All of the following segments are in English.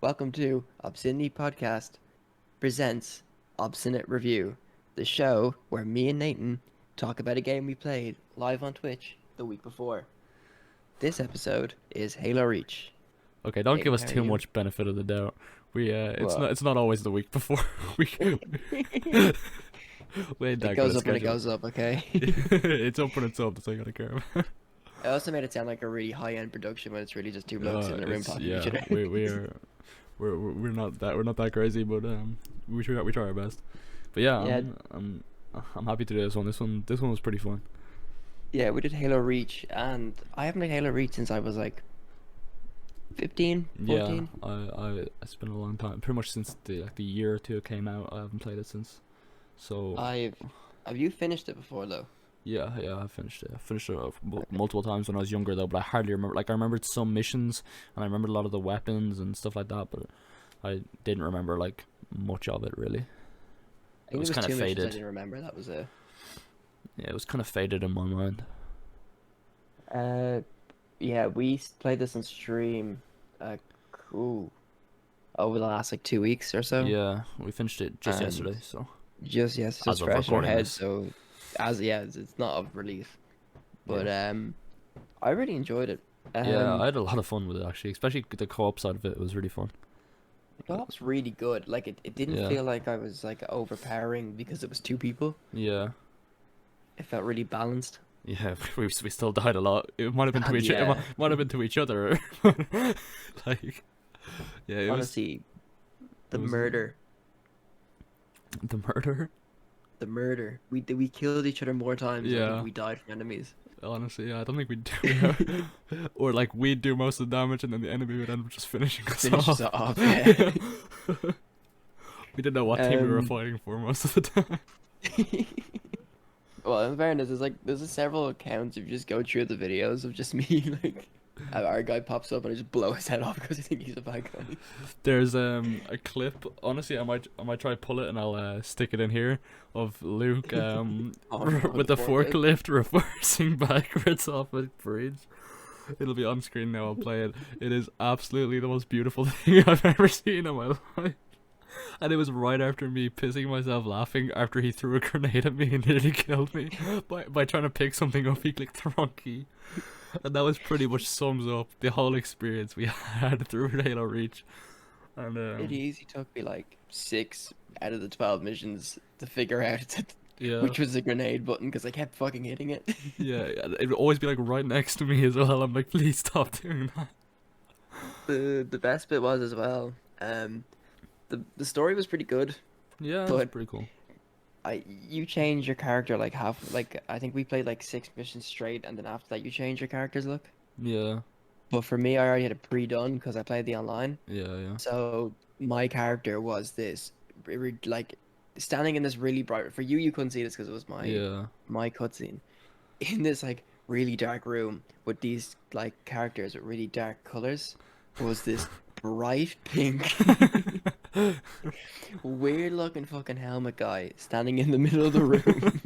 Welcome to Obstinate Podcast presents Obstinate Review, the show where me and Nathan talk about a game we played live on Twitch the week before. This episode is Halo Reach. Okay, don't give Nathan, us how are too you? much benefit of the doubt. It's Well, not always the week before. we it we ain't that good goes at up when it scheduling. goes up, okay? It's up when it's up. That's all you gotta care about. I also made it sound like a really high-end production when it's really just two blokes sitting in a room It's talking to each yeah. other. We're not that crazy, but we try our best. But yeah, Yeah, I'm happy to do this one was pretty fun. yeah, we did Halo Reach, and I haven't played Halo Reach since I was like 15, Yeah, 14. it's been a long time. Pretty much since the year or two it came out. I haven't played it since. So I've Have you finished it before though? yeah, I finished it. I finished it multiple times when I was younger though, but I hardly remember. Like I remembered some missions, and I remembered a lot of the weapons and stuff like that, but I didn't remember like much of it really. I It think was there was kind of two missions I faded. didn't remember. That was a Yeah, it was kind of faded in my mind. uh yeah, played this on stream cool over the last like 2 weeks or so. Yeah, we finished it just And yesterday, so just yes, it's as just of fresh in our recording heads, this. so as yeah, it's not of relief. Yeah. But I really enjoyed it. Yeah, I Um had a lot of fun with it actually, especially the co-op side of it was really fun. that was really good. Like it didn't Yeah, feel like I was like overpowering because it was two people. yeah, It felt really balanced. yeah. We still died a lot. It might have been to And each. It yeah, might have been to each other. Like, yeah, honestly, it the was murder. the murder. The murder. We killed each other more times than I think Yeah, we died from enemies. honestly, yeah, I don't think we do. Or like we'd do most of the damage, and then the enemy would end up just finishing us Finishes off. it off, yeah. We didn't know what team we were Um, fighting for most of the time. well, in fairness, there's several accounts if you just go through the videos of just me like our guy pops up and I just blow his head off because I think he's a bad guy. There's a clip. Honestly, I might try to pull it and I'll stick it in here of Luke On with the the forklift. forklift reversing backwards off a bridge. It'll be on screen now. I'll play it. It is absolutely the most beautiful thing I've ever seen in my life. And it was right after me pissing myself laughing after he threw a grenade at me and nearly killed me by trying to pick something up. He clicked the wrong key. And that was pretty much sums up the whole experience we had through Halo Reach. And It easy took me like 6 out of the 12 missions to figure out yeah, which was the grenade button because I kept fucking hitting it. yeah, it would always be like right next to me as well. I'm like, please stop doing that. The best bit was as well. The story was pretty good, Yeah, it's but pretty cool. you change your character like half like I think we played like 6 missions straight, and then after that you change your character's look. Yeah, But for me, I already had it pre-done because I played the online. yeah. So my character was this like standing in this really bright. For you, you couldn't see this because it was Yeah. my cutscene in this like really dark room with these like characters with really dark colors. Was this bright pink, weird looking fucking helmet guy standing in the middle of the room.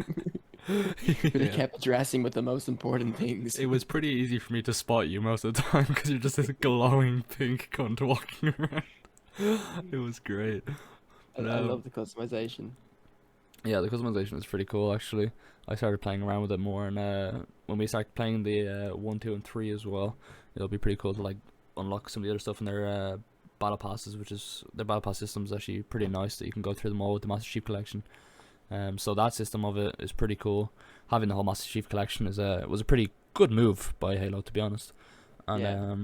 But they Yeah. kept dressing with the most important things. It was pretty easy for me to spot you most of the time because you're just this glowing pink cunt walking around. It was great. But, I love the customization. yeah, the customization is pretty cool actually. I started playing around with it more, and when we start playing the 1, 2, and 3 as well, it'll be pretty cool to like unlock some of the other stuff in their battle passes, which is their battle pass system is actually pretty nice that you can go through them all with the Master Chief Collection. So that system of it is pretty cool. Having the whole Master Chief Collection was a pretty good move by Halo, to be honest. And Yeah.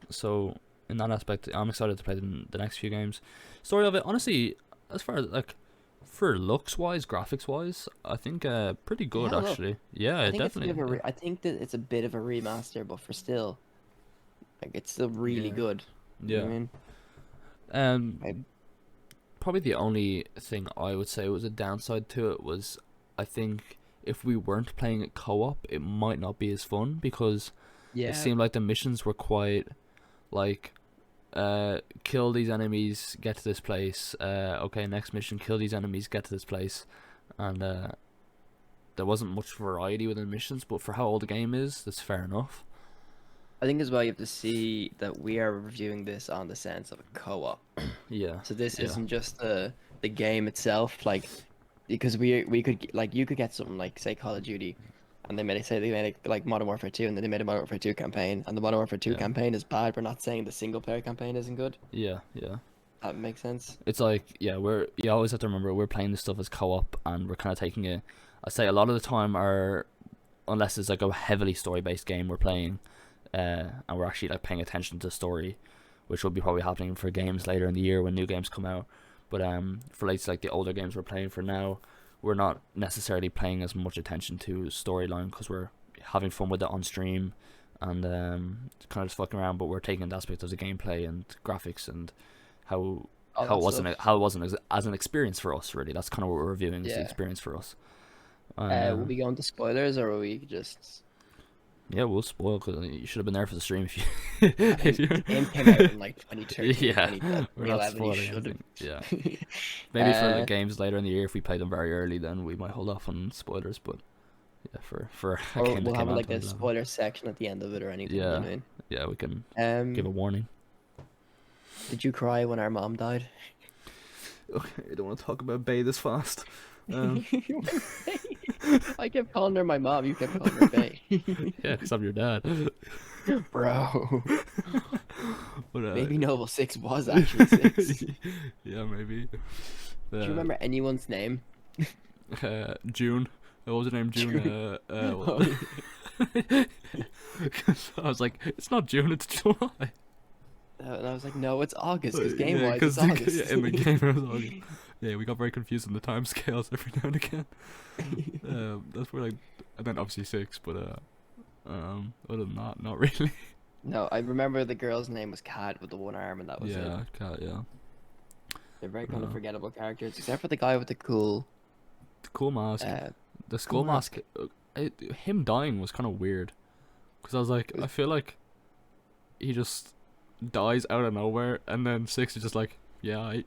so in that aspect, I'm excited to play the next few games. Story of it, honestly, as far as like for looks wise, graphics wise, I think pretty good Yeah, look, actually. Yeah, I it think it's a bit of definitely. I think that it's a bit of a remaster, but for still, like it's still really Yeah, good. You know yeah. what I mean? I, Probably the only thing I would say was a downside to it was I think if we weren't playing it co-op, it might not be as fun because it yeah, seemed like the missions were quite like kill these enemies, get to this place. Okay, next mission, kill these enemies, get to this place, and there wasn't much variety within the missions. But for how old the game is, that's fair enough. I think as well you have to see that we are reviewing this on the sense of a co-op. Yeah, So this yeah, isn't just the game itself, like because we could like you could get something like say Call of Duty, and they made it like Modern Warfare 2, and then they made a Modern Warfare 2 campaign, and the Modern Warfare 2 yeah, campaign is bad. We're not saying the single player campaign isn't good. yeah, yeah. That makes sense. It's like, yeah, you always have to remember we're playing this stuff as co-op, and we're kind of taking it. I say a lot of the time, unless it's like a heavily story-based game we're playing, and we're actually like paying attention to story, which will be probably happening for games later in the year when new games come out. But for like the older games we're playing for now, we're not necessarily paying as much attention to storyline because we're having fun with it on stream, and kind of just fucking around. But we're taking the aspect of the gameplay and graphics and how All how that it wasn't stuff. how it wasn't as an experience for us. Really, that's kind of what we're reviewing, is the Yeah. experience for us. Will we go into spoilers or will we just? Yeah, we'll spoil because you should have been there for the stream if you I if mean, you the game came out in like 2013, yeah, 2011. we're not You spoiling should anything. Yeah, have. maybe for like games later in the year, if we play them very early, then we might hold off on spoilers. But yeah, for a Or game that we'll came have out in like a 2011. spoiler section at the end of it or anything, you know Yeah, what I mean? yeah, we can give a warning. Did you cry when our mom died? Okay, I don't want to talk about Bay this fast. Um, I kept calling her my mom, you kept calling her Faye. yeah, because I'm your dad. Bro. But Maybe Noble 6 was actually 6. Do yeah, maybe. you remember anyone's name? June. What was her name? June. Oh, What? 'Cause I was like, it's not June, it's July. and I was like, no, it's August, because game Yeah, wise, it's August. in the game it was August. Yeah, we got very confused in the time scales every now and again. That's where like, and then obviously 6, but other than that, not really. No, I remember the girl's name was Kat with the one arm, and that was it. Yeah, cat. Yeah. They're very kind of Uh, forgettable characters, except for the guy with the cool. the cool mask. Uh, The skull cool mask. mask. Him dying was kind of weird, because I was like, I feel like he just dies out of nowhere, and then 6 is just like, yeah,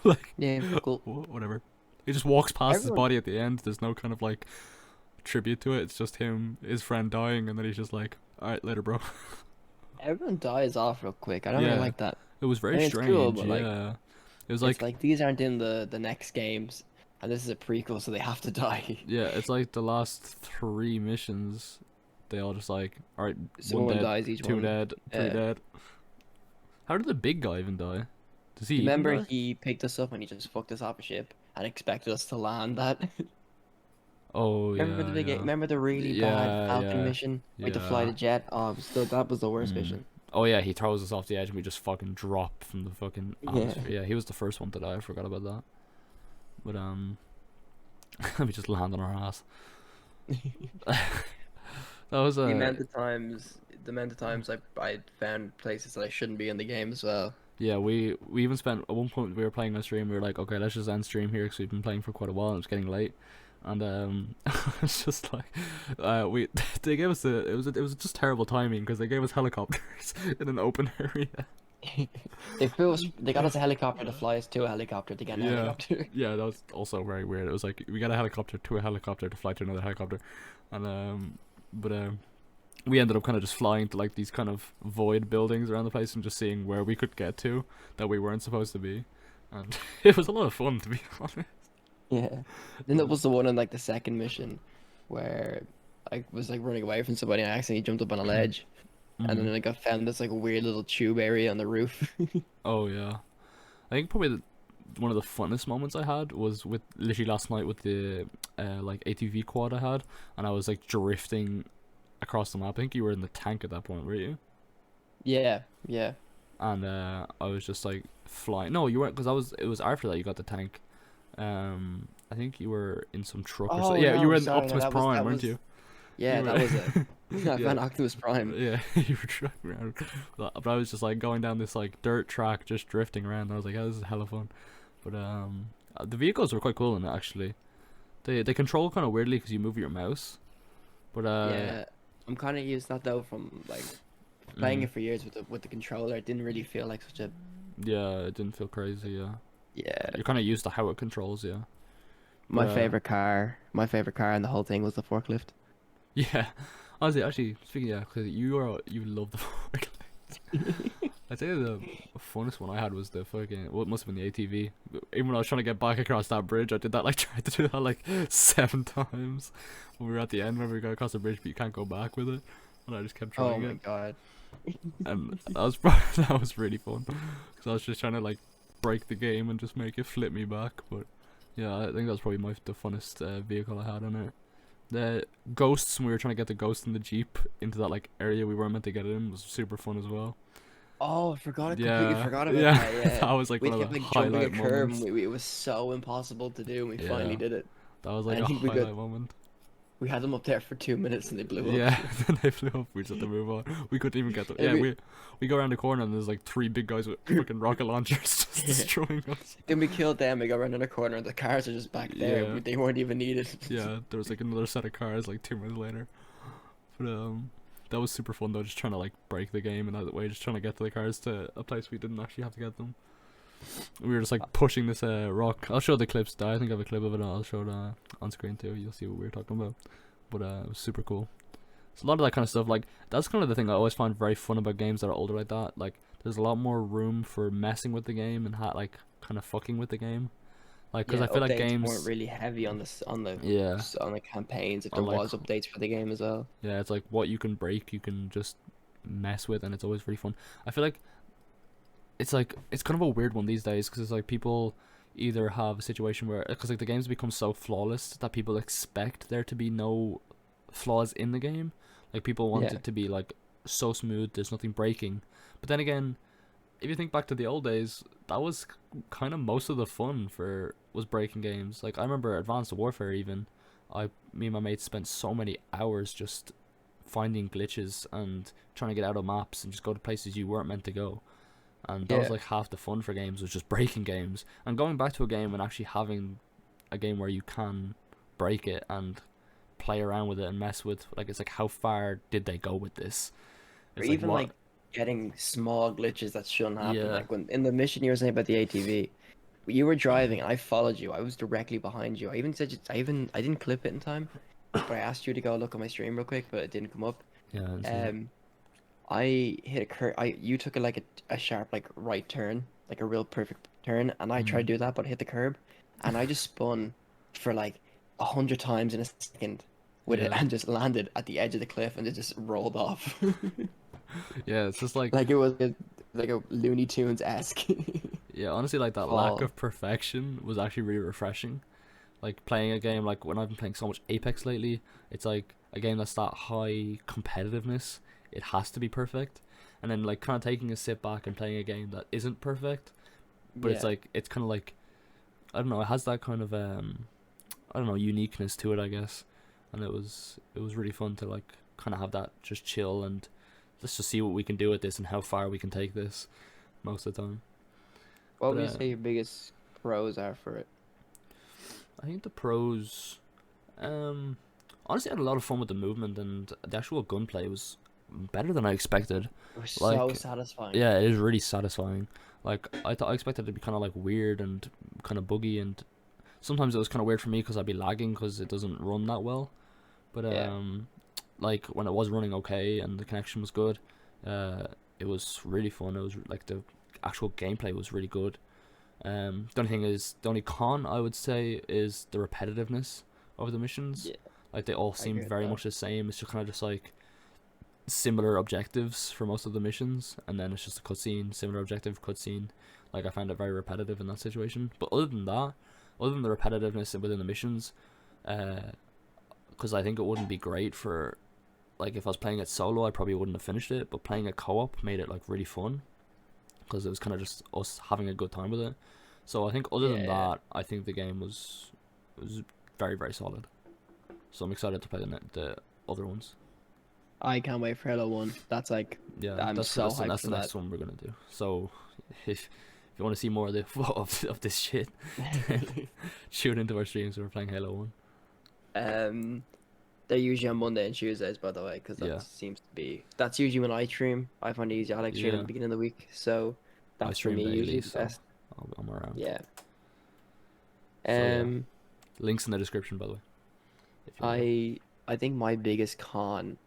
like, Yeah, cool. whatever. He just walks past his Everyone, body at the end. There's no kind of like tribute to it. It's just his friend dying, and then he's just like, all right, later, bro. everyone dies off real quick. I don't really Yeah, like that. it was I very mean, it's strange. cool, but like, Yeah, it was it's like, like these aren't in the next games, and this is a prequel, so they have to die. yeah, it's like the last 3 missions. They all just like, all right, one Someone dead, dies each 2 one. dead, 3 dead. How did the big guy even die? Does he even Remember, die? he picked us up and he just fucked us off a ship and expected us to land that. Oh Remember the yeah, big, yeah, remember the really bad yeah, Falcon mission? We had to fly yeah. the jet. Oh, that was the worst Mm. mission. Oh yeah, he throws us off the edge and we just fucking drop from the fucking Yeah. atmosphere. Yeah, he was the first one to die. I forgot about that. But we just land on our ass. That was The amount of times I found places that I shouldn't be in the game as well. yeah. We even spent at one point we were playing on stream. We were like, okay, let's just end stream here because we've been playing for quite a while and it's getting late. And it's just like, we they gave us it was just terrible timing because they gave us helicopters in an open area. They got us a helicopter to fly us to a helicopter to get a Yeah, helicopter. yeah, that was also very weird. It was like we got a helicopter to a helicopter to fly to another helicopter, and but we ended up kind of just flying to like these kind of void buildings around the place and just seeing where we could get to that we weren't supposed to be, and it was a lot of fun to be honest. Yeah. Then there was the one in like the second mission where I was like running away from somebody and I accidentally jumped up on a ledge. And then Mhm. I got found this like weird little tube area on the roof. Oh yeah, I think probably one of the funnest moments I had was with literally last night with the like ATV quad I had, and I was like drifting across the map. I think you were in the tank at that point, were you? Yeah, yeah. And I was just like flying. No, you weren't, because it was after that you got the tank. I think you were in some truck or Oh so. Yeah, you no, were in sorry, no, Optimus Prime, weren't you? yeah, You that were. was it. I Yeah, found Optimus Prime. yeah, you were driving around. But I was just like going down this like dirt track, just drifting around. And I was like, yeah, this is hella fun. But the vehicles were quite cool in it actually. They control kind of weirdly because you move your mouse. But Yeah. I'm kind of used to that though from like playing mm, it for years with the controller. It didn't really feel like such a yeah, it didn't feel crazy. Yeah, yeah. you're kind of used to how it controls. Yeah, but My favorite car in the whole thing was the forklift. yeah, Honestly, actually, speaking, yeah, because you love the forklift. I'd say the funnest one I had was the fucking, well, it must have been the ATV. Even when I was trying to get back across that bridge, I did that, like, tried to do that, like, 7 times. When we were at the end, when we got across the bridge, but you can't go back with it. And I just kept Oh trying my it. god. And that was really fun. Because I was just trying to, like, break the game and just make it flip me back. But, yeah, I think that was probably the funnest vehicle I had on it. The ghosts, when we were trying to get the ghost in the Jeep into that, like, area we weren't meant to get it in, was super fun as well. Oh, I forgot. I completely Yeah, forgot about yeah, that. Yeah, that was like we one of kept the like jumping a highlight curb, and moments. it was so impossible to do, and we finally Yeah, did it. that was like And I a think highlight moment. we had them up there for 2 minutes, and they blew up. Yeah, then they flew up. We just had to move on. We couldn't even get them. Yeah, And we go around the corner and there's like three big guys with fucking rocket launchers just yeah. destroying us. Then we killed them. We got around in a corner, and the cars are just back there. Yeah, They weren't even needed. yeah. There was like another set of cars like 2 minutes later. But that was super fun though. Just trying to like break the game in that way. Just trying to get to the cars to a place we didn't actually have to get them. We were just like pushing this rock. I'll show the clips. I think I have a clip of it. I'll show it on screen too. You'll see what we were talking about. But it was super cool. So a lot of that kind of stuff, like that's kind of the thing I always find very fun about games that are older like that. Like there's a lot more room for messing with the game and like kind of fucking with the game. Like because Yeah, I feel like updates games, weren't really heavy on yeah, on the campaigns. If there on like was updates for the game as well. yeah, it's like what you can break, you can just mess with, and it's always really fun. I feel like it's kind of a weird one these days because it's like people either have a situation where because like the games become so flawless that people expect there to be no flaws in the game. Like people want Yeah. it to be like so smooth, there's nothing breaking. But then again, if you think back to the old days, that was kind of most of the fun for was breaking games. Like I remember Advanced Warfare even. Me and my mates spent so many hours just finding glitches and trying to get out of maps and just go to places you weren't meant to go. And that was Yeah. like half the fun for games was just breaking games and going back to a game and actually having a game where you can break it and play around with it and mess with like it's like how far did they go with this? Or It's like even what? like getting small glitches that shouldn't happen. Yeah. Like when in the mission you were saying about the ATV, you were driving and I followed you. I was directly behind you. I even said I didn't clip it in time, but I asked you to go look at my stream real quick, but it didn't come up. Yeah, I didn't see that. I hit a curve. You took a sharp like right turn, like a real perfect turn, and I tried Mm. to do that, but I hit the curb, and I just spun for like 100 times in a second with it, Yeah. and just landed at the edge of the cliff, and it just rolled off. Yeah, it's just like Like it was like a Looney Tunes esque yeah, honestly like that lack fall. of perfection was actually really refreshing. Like playing a game like when I've been playing so much Apex lately, it's like a game that's that high competitiveness. It has to be perfect. And then like kind of taking a sit back and playing a game that isn't perfect, but it's Yeah. like it's kind of like I don't know, it has that kind of I don't know, uniqueness to it, I guess. And it was really fun to like kind of have that just chill and let's just see what we can do with this and how far we can take this most of the time. What But would you say your biggest pros are for it? I think the pros, honestly, I had a lot of fun with the movement and the actual gunplay was better than I expected. It was so Like, satisfying. yeah, it is really satisfying. Like, I expected it to be kind of like weird and kind of buggy, and sometimes it was kind of weird for me because I'd be lagging because it doesn't run that well. But Yeah. like when it was running okay and the connection was good, it was really fun. It was like the actual gameplay was really good. The only con I would say is the repetitiveness of the missions. Yeah, Like they all I seem agree with very that. much the same. It's just kind of just like similar objectives for most of the missions, and then it's just a cutscene, similar objective, cutscene. Like I found it very repetitive in that situation. But other than that, other than the repetitiveness within the missions, because I think it wouldn't be great for like if I was playing it solo, I probably wouldn't have finished it. But playing it co-op made it like really fun because it was kind of just us having a good time with it. So I think other than Yeah. that, I think the game was very very solid. So I'm excited to play the other ones. I can't wait for Halo 1. That's like Yeah, I'm so hyped that's for the that. next one we're gonna do. So if you want to see more of the of this shit, tune into our streams. We're playing Halo 1. Um, they're usually on Monday and Tuesdays, by the way, because Yeah, that seems to be that's usually when I stream. I find it easy. I like streaming at yeah. the beginning of the week, so I that's for stream me daily, usually the so best. I'm around. Yeah. So yeah, Um, links in the description by the way. If you wanna. I think my biggest con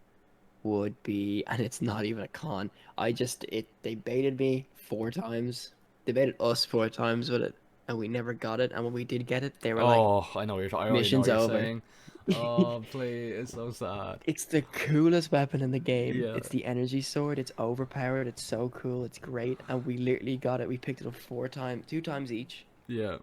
would be, and it's not even a con. I just they baited me 4 times. They baited us 4 times with it, and we never got it. And when we did get it, they were like, Oh, I know what I already know "Mission's what you're over." saying. Oh, please, it's so sad. It's the coolest weapon in the game. Yeah, It's the energy sword. It's overpowered. It's so cool. It's great. And we literally got it. We picked it up 4 times, 2 times each yeah.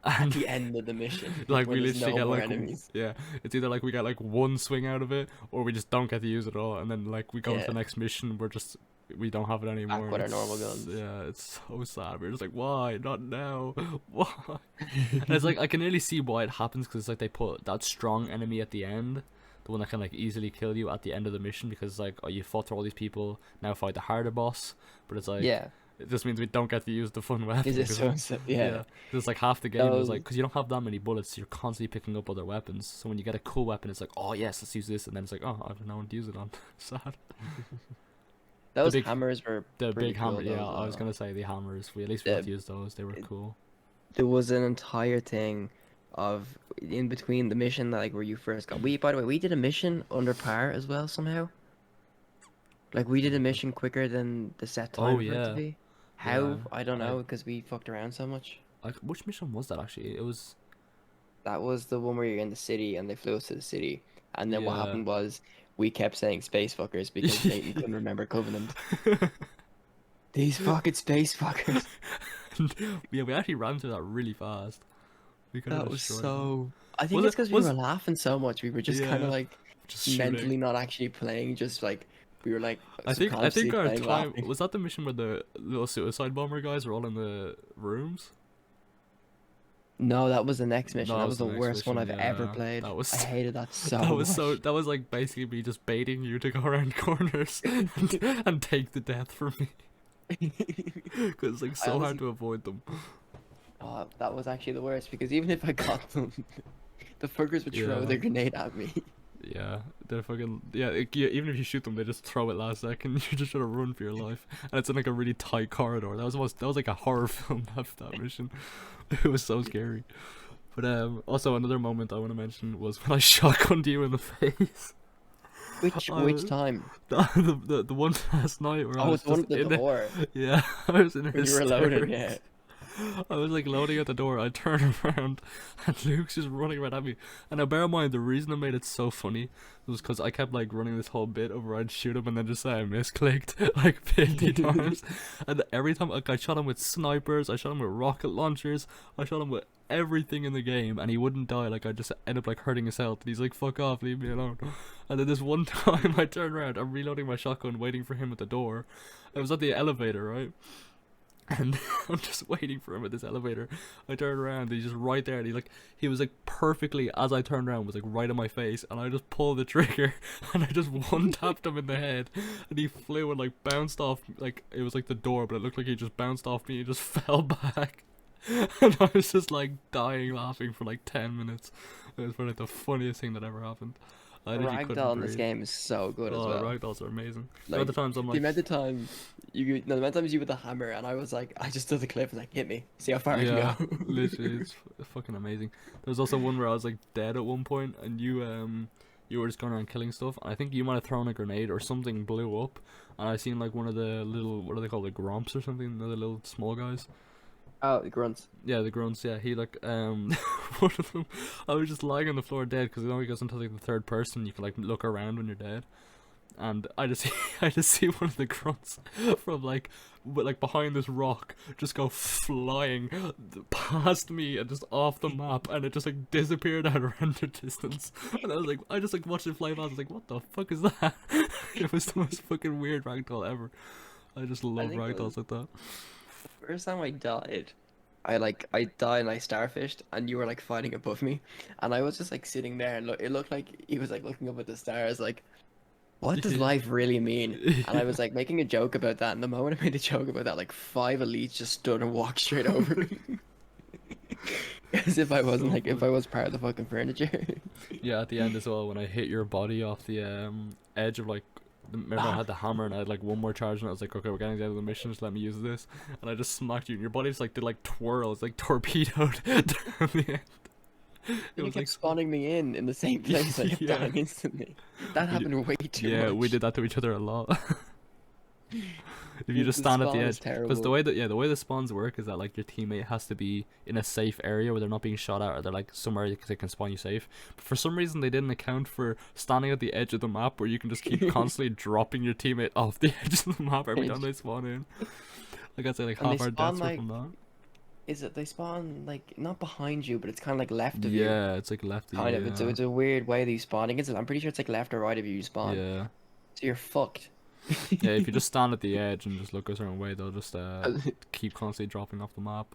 at And the end of the mission like when we there's literally no get more like enemies. yeah, it's either like we get like one swing out of it, or we just don't get to use it all, and then like we go into Yeah, the next mission, we don't have it anymore, back and with our normal guns. it's so sad. We're just like, why not now? Why? And it's like I can really see why it happens because it's like they put that strong enemy at the end, the one that can like easily kill you at the end of the mission because like oh you fought through all these people, now fight the harder boss, but it's like Yeah. it just means we don't get to use the fun weapon Is it 'cause, so yeah. yeah, it's like half the game is like Those because you don't have that many bullets, you're constantly picking up other weapons. So when you get a cool weapon, it's like, oh yes, let's use this, and then it's like, oh, I have no one to use it on. Sad. The those big, hammers were the pretty big hammer. cool Yeah, though as I was well. gonna say the hammers. We at least we got The, to use those. They were cool. there was an entire thing of in between the mission that like where you first got. We by the way, we did a mission under par as well somehow. Like we did a mission quicker than the set Oh time for it to yeah, be. yeah. How? I don't I, know because we fucked around so much. which mission was that actually? It was That was the one where you're in the city and they flew us to the city. And then what yeah. happened was we kept saying space fuckers because Nathan couldn't remember Covenant. These fucking space fuckers. Yeah, we actually ran through that really fast. We could have That was destroyed them. so. I think Was it's it because we was were laughing so much. We were just kind of yeah, like just shooting. mentally not actually playing, just like we were like I think subconsciously our playing time laughing. was that the mission where the little suicide bomber guys were all in the rooms. No, that was the next mission. No, that That was was the the next worst one mission. I've ever Yeah, played. that I was hated that that so was so much. that was like basically me just baiting you to go around corners and take the death from me because it's like I so hard honestly, to avoid them. oh, that was actually the worst because even if I got them, the fuckers would throw Yeah. the grenade at me. Yeah, they're fucking yeah. Even if you shoot them, they just throw it last second. You just gotta run for your life, and it's in like a really tight corridor. That was like a horror film. That mission, it was so scary. But also another moment I want to mention was when I shotgunned you in the face. Which time? The one last night where I Oh, was it's the one just at the in it. door Yeah, I was in when you were loading. Yeah. hysterics. I was like loading at the door. I turned around, and Luke's just running right at me. And now, bear in mind, the reason I made it so funny was because I kept like running this whole bit over. I'd shoot him and then just say I misclicked like 50 times. And every time, like, I shot him with snipers, I shot him with rocket launchers, I shot him with everything in the game, and he wouldn't die. Like I just end up like hurting his health. And he's like, "Fuck off, leave me alone." And then this one time, I turned around, I'm reloading my shotgun, waiting for him at the door. I was at the elevator, right? And I'm just waiting for him at this elevator. I turned around, and he's just right there, and he was like perfectly as I turned around, was like right in my face, and I just pulled the trigger, and I just one tapped him in the head, and he flew and like bounced off, like it was like the door, but it looked like he just bounced off me and just fell back. And I was just like dying laughing for like 10 minutes. It was probably the funniest thing that ever happened. I literally couldn't Ragdoll in this breathe. game is so good as Oh, well. ragdolls are amazing. The Like other times I'm the like, amount of time no, the amount of times you with the hammer, and I was like, I just stood the cliff and like hit me, see how far I yeah, can go. literally, it's fucking amazing. There was also one where I was like dead at one point, and you were just going around killing stuff. And I think you might have thrown a grenade or something blew up, and I seen like one of the little, what are they called, the gromps or something, the little small guys. Oh, the grunts. Yeah, the grunts. Yeah, he like one of them. I was just lying on the floor dead because it only goes into like the third person. You can like look around when you're dead, and I just I just see one of the grunts from like behind this rock just go flying past me and just off the map, and it just like disappeared out of render distance. And I just like watched it fly past. I was like, what the fuck is that? It was the most fucking weird ragdoll ever. I just love think it was ragdolls like that. the first time I died. I died and I starfished, and you were like fighting above me, and I was just like sitting there, and it looked like he was like looking up at the stars, like, what does life really mean? And I was like making a joke about that, and the moment I made a joke about that, like 5 elites just stood and walked straight over me. As if I wasn't So like, if funny. I was part of the fucking furniture. Yeah, at the end as well, when I hit your body off the edge of like, remember I had the hammer and I had like one more charge, and I was like, okay, we're getting to the end of the mission, just let me use this, and I just smacked you, and your body just like did like twirls, like torpedoed down the end. It And it was like, kept spawning me in the same place. I kept Yeah. dying instantly. That happened way too yeah, much. we did that to each other a lot. If you just The stand at the spawn is edge, because terrible. the way the spawns work is that like your teammate has to be in a safe area where they're not being shot at, or they're like somewhere they can spawn you safe. But for some reason, they didn't account for standing at the edge of the map where you can just keep constantly dropping your teammate off the edge of the map every time they spawn in. Like I'd say, like And they half our spawn deaths were like, from that. is it they spawn like not behind you, but it's kind of like left of you. Yeah, it's like lefty. Kind of. Yeah, It's a weird way that you spawn. I'm pretty sure it's like left or right of you spawn. yeah, So you're fucked. yeah. If you just stand at the edge and just look a certain way, they'll just keep constantly dropping off the map.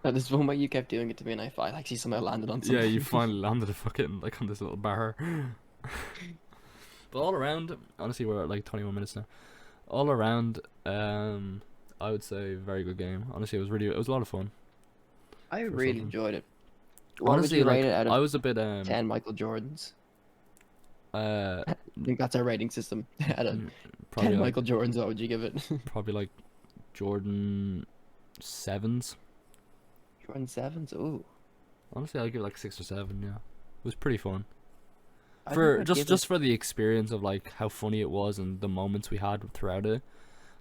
This one way you kept doing it to me, and I actually somehow landed on Yeah, something. you finally landed a fucking like on this little bar. But all around, honestly, we're at like 21 minutes now. All around, I would say very good game. Honestly, it was a lot of fun. I For really something. enjoyed it. What would Honestly, you like rate it out I of was a bit 10 Michael Jordans? uh I think that's our rating system. Out of 10 probably like Michael Jordans, what would you give it? probably like Jordan 7s. Jordan 7s? Ooh. Honestly, I'd give it like 6 or 7. Yeah, it was pretty fun. I For think I'd give just for the experience of like how funny it was and the moments we had throughout it.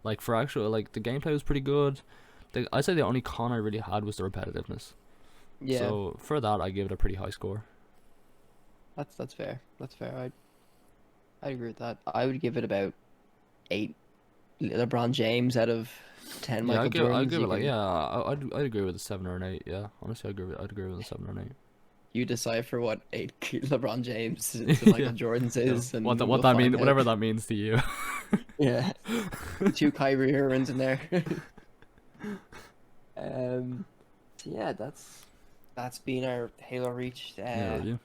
Like for actual like the gameplay was pretty good. I'd say the only con I really had was the repetitiveness. Yeah, So for that, I give it a pretty high score. that's fair. That's fair. I agree with that. I would give it about 8 LeBron James out of 10 Yeah, Michael Jordans. I'd give You it like can- yeah, I'd agree with a 7 or an 8. Yeah, honestly, I'd agree with a 7 or an You decipher what 8 LeBron James to 8. Michael Yeah. Jordans Yeah. is, and What we'll that means, find out. whatever that means to you. Yeah, 2 Kyrie Irvings in there. So yeah, that's been our Halo Reach. Yeah, yeah.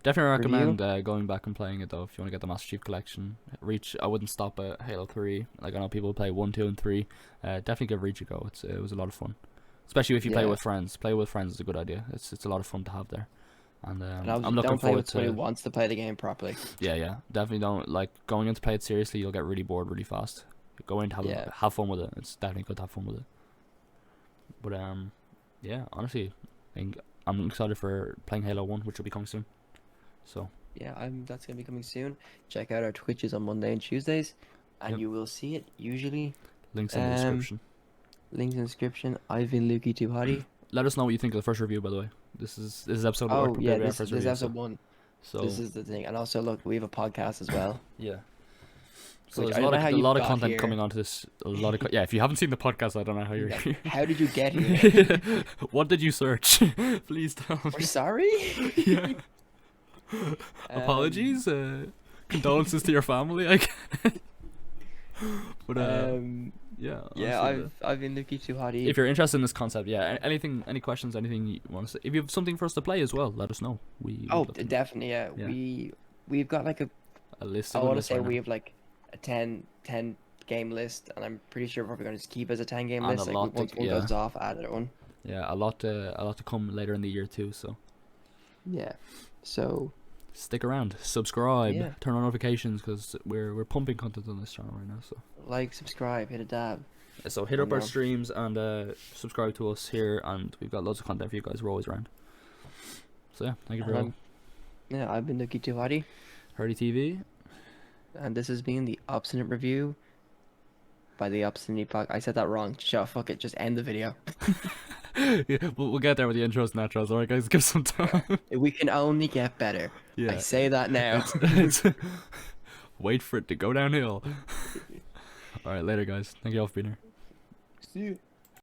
Definitely review. recommend going back and playing it though if you want to get the Master Chief Collection. Reach, I wouldn't stop at Halo 3. Like I know people play 1, 2, and 3. Definitely give Reach a go. It was a lot of fun, especially if you play Yeah. with friends. Play with friends is a good idea. It's a lot of fun to have there, and And I'm obviously looking don't play forward with someone who to. wants to play the game properly. Yeah, definitely don't like going in to play it seriously. You'll get really bored really fast. Go in to Yeah. have fun with it. It's definitely good to have fun with it. But yeah, honestly, I think I'm excited for playing Halo 1, which will be coming soon. So Yeah, that's gonna be coming soon. Check out our Twitches on Monday and Tuesdays, and Yep. you will see it usually. links in the description. Links in the description. I've been Lukey Too Hottie. Let us know what you think of the first review, by the way. This is episode Oh one. yeah, Our this first is review, episode 1. so This is the thing, and also look, we have a podcast as well. yeah. So Which there's I don't know how a you lot of got content here. coming onto this. A lot of yeah. If you haven't seen the podcast, I don't know how you're Yeah. here. How did you get here? What did you search? Please tell me. We're sorry. Yeah. Apologies. Condolences to your family. I guess. But yeah. Yeah, honestly, I've been Lukey Too Hottie. if you're interested in this concept, yeah. Any questions, anything you want to say? If you have something for us to play as well, let us know. We Oh, would love to know. definitely. Yeah, Yeah. we've got like A list. I A good want to list say right now. we have like a 10 game list, and I'm pretty sure we're probably going to keep as a 10 game And list. a Like lot to- once one yeah. goes off, add it on. Yeah, a lot to come later in the year too. So Yeah. So stick around, subscribe, Yeah. turn on notifications because we're pumping content on this channel right now. So like, subscribe, hit a dab. hit up our know. streams and subscribe to us here, and we've got loads of content for you guys. We're always around. So yeah, thank you for all. Yeah, I've been Lukey Too Hottie, Hardy TV. and this has been the Obstinate Review by the Obstinate Podcast. I said that wrong. Shut fuck it. Just end the video. Yeah, we'll get there with the intros and outros. All right, guys, give some time. We can only get better. Yeah, I say that now. wait for it to go downhill. All right, later, guys. Thank you all for being here. See you.